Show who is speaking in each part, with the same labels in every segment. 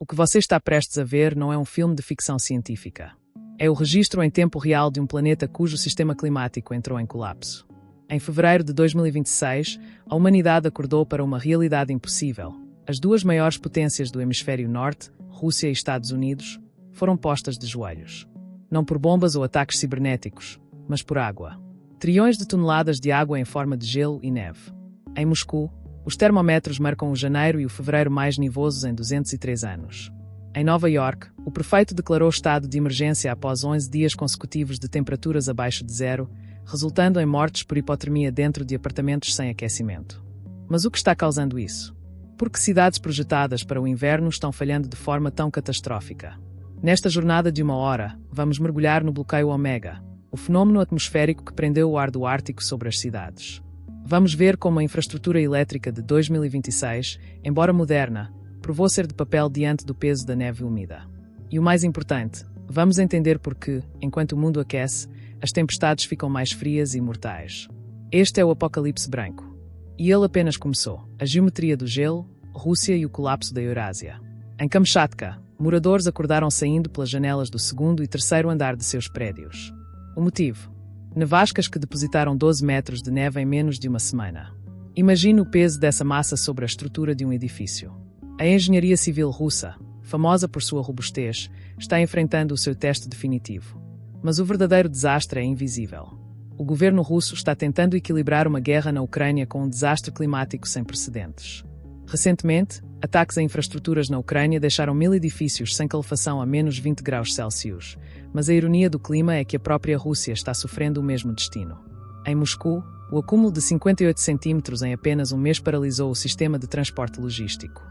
Speaker 1: O que você está prestes a ver não é um filme de ficção científica. É o registro em tempo real de um planeta cujo sistema climático entrou em colapso. Em fevereiro de 2026, a humanidade acordou para uma realidade impossível. As duas maiores potências do hemisfério norte, Rússia e Estados Unidos, foram postas de joelhos. Não por bombas ou ataques cibernéticos, mas por água. Trilhões de toneladas de água em forma de gelo e neve. Em Moscou, os termómetros marcam o janeiro e o fevereiro mais nevosos em 203 anos. Em Nova York, o prefeito declarou estado de emergência após 11 dias consecutivos de temperaturas abaixo de zero, resultando em mortes por hipotermia dentro de apartamentos sem aquecimento. Mas o que está causando isso? Por que cidades projetadas para o inverno estão falhando de forma tão catastrófica? Nesta jornada de 1 hora, vamos mergulhar no bloqueio Ômega, o fenômeno atmosférico que prendeu o ar do Ártico sobre as cidades. Vamos ver como a infraestrutura elétrica de 2026, embora moderna, provou ser de papel diante do peso da neve úmida. E o mais importante, vamos entender por que, enquanto o mundo aquece, as tempestades ficam mais frias e mortais. Este é o Apocalipse Branco. E ele apenas começou. A geometria do gelo, Rússia e o colapso da Eurásia. Em Kamchatka, moradores acordaram saindo pelas janelas do segundo e terceiro andar de seus prédios. O motivo? Nevascas que depositaram 12 metros de neve em menos de uma semana. Imagine o peso dessa massa sobre a estrutura de um edifício. A engenharia civil russa, famosa por sua robustez, está enfrentando o seu teste definitivo. Mas o verdadeiro desastre é invisível. O governo russo está tentando equilibrar uma guerra na Ucrânia com um desastre climático sem precedentes. Recentemente, ataques a infraestruturas na Ucrânia deixaram 1000 edifícios sem calefação a menos 20 graus Celsius, mas a ironia do clima é que a própria Rússia está sofrendo o mesmo destino. Em Moscou, o acúmulo de 58 centímetros em apenas um mês paralisou o sistema de transporte logístico.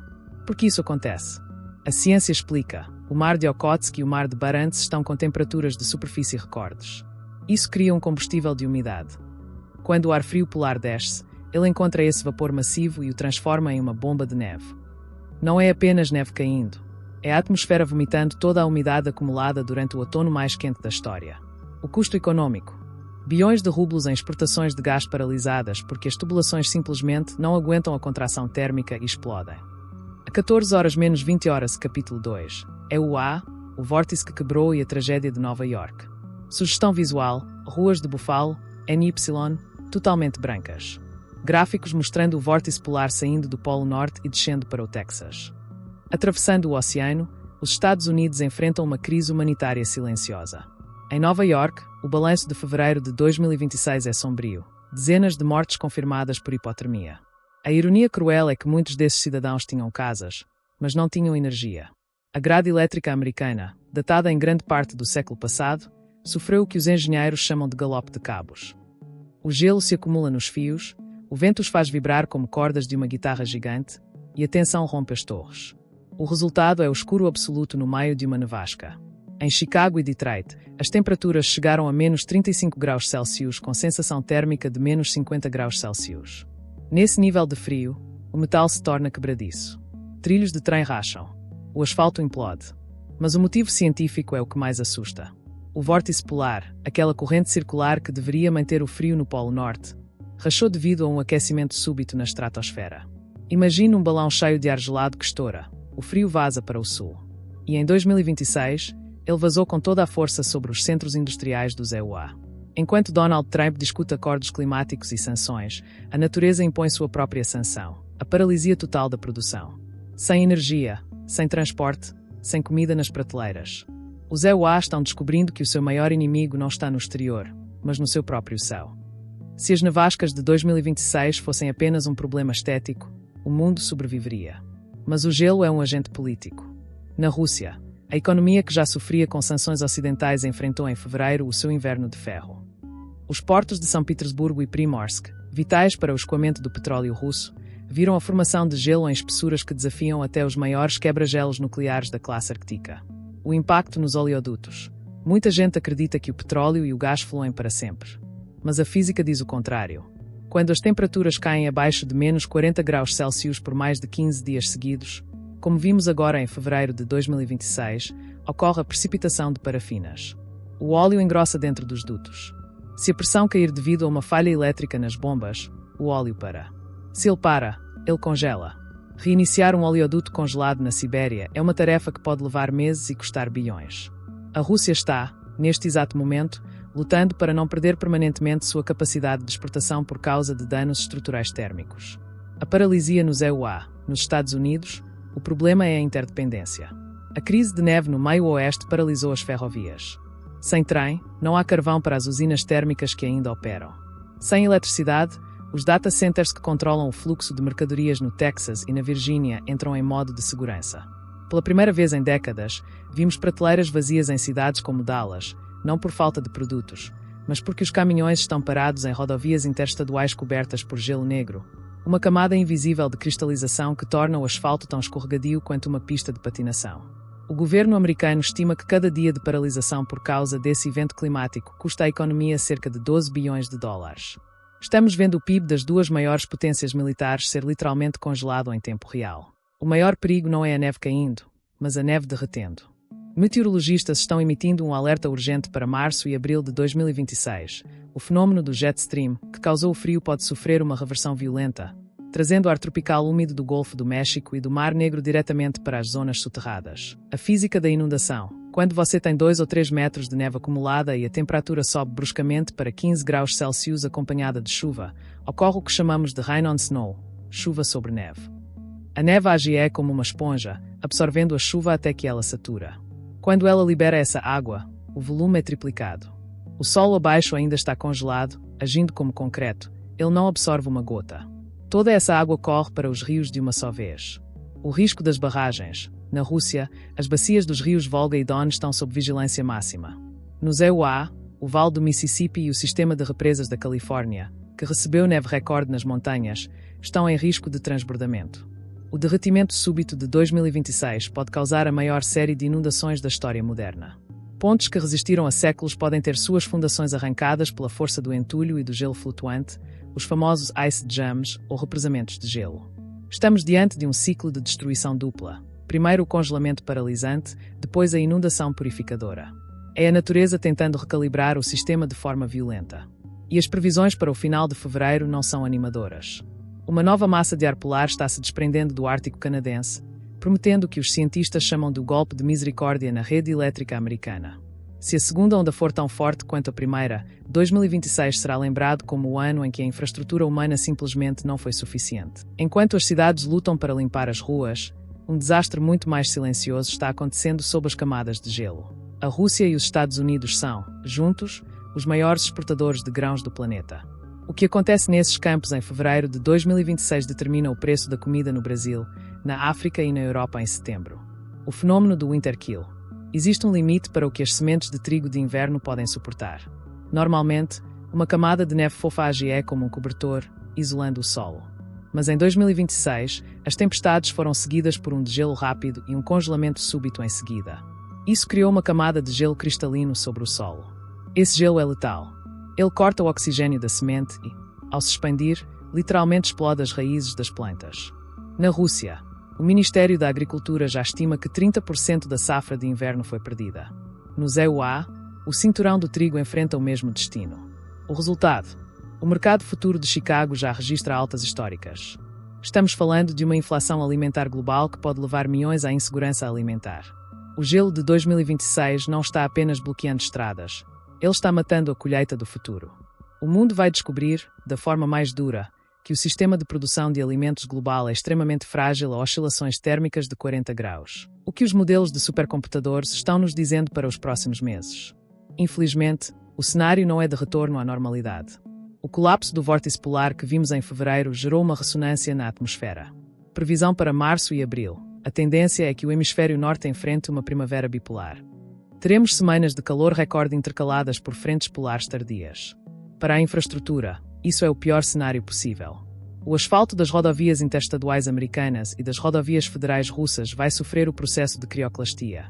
Speaker 1: Por que isso acontece? A ciência explica. O mar de Okhotsk e o mar de Barents estão com temperaturas de superfície recordes. Isso cria um combustível de umidade. Quando o ar frio polar desce, ele encontra esse vapor massivo e o transforma em uma bomba de neve. Não é apenas neve caindo. É a atmosfera vomitando toda a umidade acumulada durante o outono mais quente da história. O custo econômico. Bilhões de rublos em exportações de gás paralisadas porque as tubulações simplesmente não aguentam a contração térmica e explodem. A 14 horas menos 20 horas, capítulo 2. É o vórtice que quebrou e a tragédia de Nova York. Sugestão visual, ruas de Buffalo, NY, totalmente brancas. Gráficos mostrando o vórtice polar saindo do Polo Norte e descendo para o Texas. Atravessando o oceano, os Estados Unidos enfrentam uma crise humanitária silenciosa. Em Nova York, o balanço de fevereiro de 2026 é sombrio. Dezenas de mortes confirmadas por hipotermia. A ironia cruel é que muitos desses cidadãos tinham casas, mas não tinham energia. A grade elétrica americana, datada em grande parte do século passado, sofreu o que os engenheiros chamam de galope de cabos. O gelo se acumula nos fios, o vento os faz vibrar como cordas de uma guitarra gigante, e a tensão rompe as torres. O resultado é o escuro absoluto no meio de uma nevasca. Em Chicago e Detroit, as temperaturas chegaram a menos 35 graus Celsius com sensação térmica de menos 50 graus Celsius. Nesse nível de frio, o metal se torna quebradiço. Trilhos de trem racham. O asfalto implode. Mas o motivo científico é o que mais assusta. O vórtice polar, aquela corrente circular que deveria manter o frio no Polo Norte, rachou devido a um aquecimento súbito na estratosfera. Imagine um balão cheio de ar gelado que estoura. O frio vaza para o sul. E em 2026, ele vazou com toda a força sobre os centros industriais do EUA. Enquanto Donald Trump discute acordos climáticos e sanções, a natureza impõe sua própria sanção, a paralisia total da produção. Sem energia, sem transporte, sem comida nas prateleiras. Os EUA estão descobrindo que o seu maior inimigo não está no exterior, mas no seu próprio céu. Se as nevascas de 2026 fossem apenas um problema estético, o mundo sobreviveria. Mas o gelo é um agente político. Na Rússia, a economia que já sofria com sanções ocidentais enfrentou em fevereiro o seu inverno de ferro. Os portos de São Petersburgo e Primorsk, vitais para o escoamento do petróleo russo, viram a formação de gelo em espessuras que desafiam até os maiores quebra-gelos nucleares da classe ártica. O impacto nos oleodutos. Muita gente acredita que o petróleo e o gás fluem para sempre. Mas a física diz o contrário. Quando as temperaturas caem abaixo de menos 40 graus Celsius por mais de 15 dias seguidos, como vimos agora em fevereiro de 2026, ocorre a precipitação de parafinas. O óleo engrossa dentro dos dutos. Se a pressão cair devido a uma falha elétrica nas bombas, o óleo para. Se ele para, ele congela. Reiniciar um oleoduto congelado na Sibéria é uma tarefa que pode levar meses e custar bilhões. A Rússia está, neste exato momento, lutando para não perder permanentemente sua capacidade de exportação por causa de danos estruturais térmicos. A paralisia nos EUA, nos Estados Unidos, o problema é a interdependência. A crise de neve no meio oeste paralisou as ferrovias. Sem trem, não há carvão para as usinas térmicas que ainda operam. Sem eletricidade, os data centers que controlam o fluxo de mercadorias no Texas e na Virgínia entram em modo de segurança. Pela primeira vez em décadas, vimos prateleiras vazias em cidades como Dallas, não por falta de produtos, mas porque os caminhões estão parados em rodovias interestaduais cobertas por gelo negro, uma camada invisível de cristalização que torna o asfalto tão escorregadio quanto uma pista de patinação. O governo americano estima que cada dia de paralisação por causa desse evento climático custa à economia cerca de 12 bilhões de dólares. Estamos vendo o PIB das duas maiores potências militares ser literalmente congelado em tempo real. O maior perigo não é a neve caindo, mas a neve derretendo. Meteorologistas estão emitindo um alerta urgente para março e abril de 2026. O fenômeno do jet stream, que causou o frio, pode sofrer uma reversão violenta, trazendo ar tropical úmido do Golfo do México e do Mar Negro diretamente para as zonas soterradas. A física da inundação. Quando você tem 2 ou 3 metros de neve acumulada e a temperatura sobe bruscamente para 15 graus Celsius acompanhada de chuva, ocorre o que chamamos de rain on snow, chuva sobre neve. A neve age como uma esponja, absorvendo a chuva até que ela satura. Quando ela libera essa água, o volume é triplicado. O solo abaixo ainda está congelado, agindo como concreto, ele não absorve uma gota. Toda essa água corre para os rios de uma só vez. O risco das barragens. Na Rússia, as bacias dos rios Volga e Don estão sob vigilância máxima. Nos EUA, o Vale do Mississippi e o sistema de represas da Califórnia, que recebeu neve recorde nas montanhas, estão em risco de transbordamento. O derretimento súbito de 2026 pode causar a maior série de inundações da história moderna. Pontes que resistiram a séculos podem ter suas fundações arrancadas pela força do entulho e do gelo flutuante, os famosos ice jams ou represamentos de gelo. Estamos diante de um ciclo de destruição dupla. Primeiro o congelamento paralisante, depois a inundação purificadora. É a natureza tentando recalibrar o sistema de forma violenta. E as previsões para o final de fevereiro não são animadoras. Uma nova massa de ar polar está se desprendendo do Ártico canadense, prometendo o que os cientistas chamam de golpe de misericórdia na rede elétrica americana. Se a segunda onda for tão forte quanto a primeira, 2026 será lembrado como o ano em que a infraestrutura humana simplesmente não foi suficiente. Enquanto as cidades lutam para limpar as ruas, um desastre muito mais silencioso está acontecendo sob as camadas de gelo. A Rússia e os Estados Unidos são, juntos, os maiores exportadores de grãos do planeta. O que acontece nesses campos em fevereiro de 2026 determina o preço da comida no Brasil, na África e na Europa em setembro. O fenômeno do winter kill. Existe um limite para o que as sementes de trigo de inverno podem suportar. Normalmente, uma camada de neve fofa age como um cobertor, isolando o solo. Mas em 2026, as tempestades foram seguidas por um degelo rápido e um congelamento súbito em seguida. Isso criou uma camada de gelo cristalino sobre o solo. Esse gelo é letal. Ele corta o oxigênio da semente e, ao se expandir, literalmente explode as raízes das plantas. Na Rússia, o Ministério da Agricultura já estima que 30% da safra de inverno foi perdida. Nos EUA, o cinturão do trigo enfrenta o mesmo destino. O resultado? O mercado futuro de Chicago já registra altas históricas. Estamos falando de uma inflação alimentar global que pode levar milhões à insegurança alimentar. O gelo de 2026 não está apenas bloqueando estradas, ele está matando a colheita do futuro. O mundo vai descobrir, da forma mais dura, que o sistema de produção de alimentos global é extremamente frágil a oscilações térmicas de 40 graus. O que os modelos de supercomputadores estão nos dizendo para os próximos meses? Infelizmente, o cenário não é de retorno à normalidade. O colapso do vórtice polar que vimos em fevereiro gerou uma ressonância na atmosfera. Previsão para março e abril. A tendência é que o hemisfério norte enfrente uma primavera bipolar. Teremos semanas de calor recorde intercaladas por frentes polares tardias. Para a infraestrutura, isso é o pior cenário possível. O asfalto das rodovias interestaduais americanas e das rodovias federais russas vai sofrer o processo de crioclastia.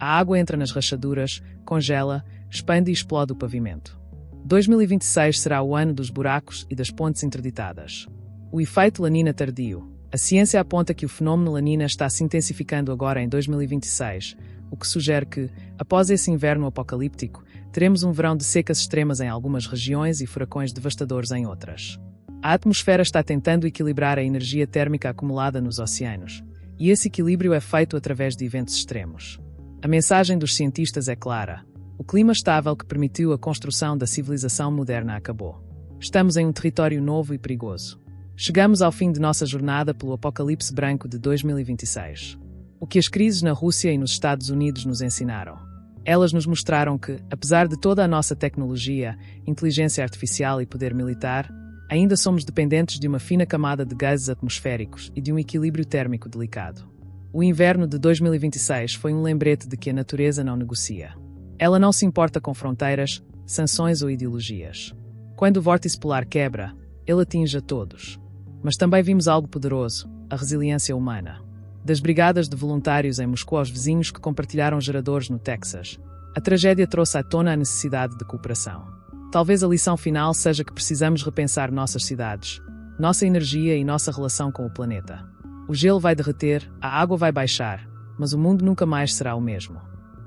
Speaker 1: A água entra nas rachaduras, congela, expande e explode o pavimento. 2026 será o ano dos buracos e das pontes interditadas. O efeito La Niña tardio. A ciência aponta que o fenômeno La Niña está se intensificando agora em 2026, o que sugere que, após esse inverno apocalíptico, teremos um verão de secas extremas em algumas regiões e furacões devastadores em outras. A atmosfera está tentando equilibrar a energia térmica acumulada nos oceanos, e esse equilíbrio é feito através de eventos extremos. A mensagem dos cientistas é clara: o clima estável que permitiu a construção da civilização moderna acabou. Estamos em um território novo e perigoso. Chegamos ao fim de nossa jornada pelo apocalipse branco de 2026. O que as crises na Rússia e nos Estados Unidos nos ensinaram? Elas nos mostraram que, apesar de toda a nossa tecnologia, inteligência artificial e poder militar, ainda somos dependentes de uma fina camada de gases atmosféricos e de um equilíbrio térmico delicado. O inverno de 2026 foi um lembrete de que a natureza não negocia. Ela não se importa com fronteiras, sanções ou ideologias. Quando o vórtice polar quebra, ele atinge a todos. Mas também vimos algo poderoso: a resiliência humana. Das brigadas de voluntários em Moscou aos vizinhos que compartilharam geradores no Texas, a tragédia trouxe à tona a necessidade de cooperação. Talvez a lição final seja que precisamos repensar nossas cidades, nossa energia e nossa relação com o planeta. O gelo vai derreter, a água vai baixar, mas o mundo nunca mais será o mesmo.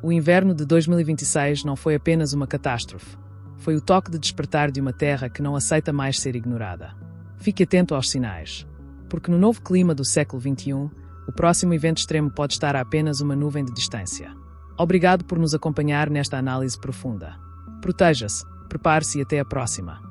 Speaker 1: O inverno de 2026 não foi apenas uma catástrofe. Foi o toque de despertar de uma terra que não aceita mais ser ignorada. Fique atento aos sinais, porque no novo clima do século XXI, o próximo evento extremo pode estar a apenas uma nuvem de distância. Obrigado por nos acompanhar nesta análise profunda. Proteja-se, prepare-se e até a próxima.